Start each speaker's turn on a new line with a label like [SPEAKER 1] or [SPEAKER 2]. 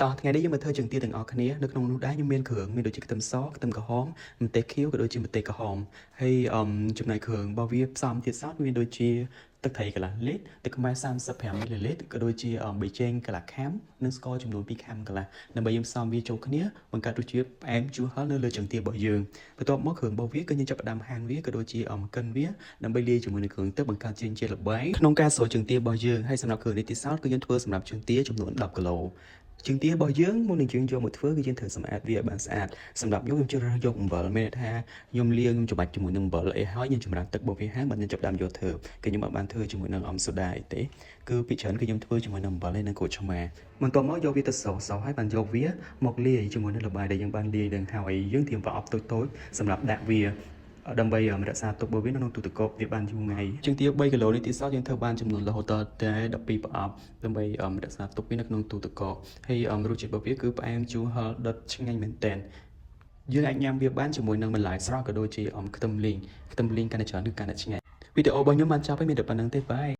[SPEAKER 1] តោះថ្ងៃនេះយើងមកធ្វើជើងទាទាំងអស់គ្នានៅក្នុងនោះដែរខ្ញុំមានគ្រឿងមានដូចជាខ្ទឹមសខ្ទឹមក្រហមម្ទេសខៀវក៏ដូចជាម្ទេសក្រហមហើយចំណែកគ្រឿងរបស់វាផ្សំទៀតសោតមានដូចជាទឹកត្រីកន្លះលីត្រទឹកខ្មេះ35មីលីលីត្រក៏ដូចជាប៊ីចេងកន្លះខាំនិងស្ករចំនួន2ខាំកន្លះដើម្បីយើងផ្សំវាចូលគ្នាបង្កើតរសជាតិផ្អែមជូរហឹរនៅលើជើងទារបស់យើងបន្ទាប់មកគ្រឿងរបស់វាគឺយើងចាប់ផ្ដើមហាន់វាក៏ដូចជាកិនវាដើម្បីលាយជាមួយនឹងគ្រឿងទឹកបង្កើតជាល្បាយក្នុងការស្រូបជើងទារបស់យើងហើយសម្រាប់គ្រឿងនេះទៀតសោតគឺយើងធ្វើសម្រាប់ជើងទាចំនួន10គីឡូជើងទារបស់យើងមុននឹងយើងយកមកធ្វើគឺយើងត្រូវសម្អាតវាឲ្យបានស្អាតសម្រាប់ខ្ញុំជ្រើសរើសយកអំបិលមានន័យថាខ្ញុំលាងខ្ញុំច្របាច់ជាមួយនឹងអំបិលអីហើយខ្ញុំចម្រាស់ទឹករបស់វាហើយបានខ្ញុំចាប់ផ្ដើមយកធ្វើគឺខ្ញុំអត់បានធ្វើជាមួយនឹងអំសូដាអីទេគឺពីច្រើនគឺខ្ញុំធ្វើជាមួយនឹងអំបិលហើយនិងក្រូចឆ្មាបន្ទាប់មកយកវាទៅសោហើយបានយកវាមកលាយជាមួយនឹងល្បាយដែលយើងបានលាយនឹងហើយយើងត្រៀមប្រអប់តូចៗសម្រាប់ដាក់វាដើម្បីរក្សាទុករបស់វានៅក្នុងទូទឹកកកវាបានយូរថ្ងៃជាងទា3គីឡូនេះទៀតសោះយើងធ្វើបានចំនួនរហូតដល់តែ12ប្រអប់ដើម្បីរក្សាទុកវានៅក្នុងទូទឹកកកហើយរសជាតិរបស់វាគឺផ្អែមជូរហឹរដិតឆ្ងាញ់មែនទែនយើងអាចញ៉ាំវាបានជាមួយនឹងបន្លែស្រស់ក៏ដូចជាខ្ទឹមលីងកាន់តែច្រើនគឺកាន់តែឆ្ងាញ់វីដេអូរបស់ខ្ញុំបានចប់ហើយមានតែប៉ុណ្្នឹងទេបាយ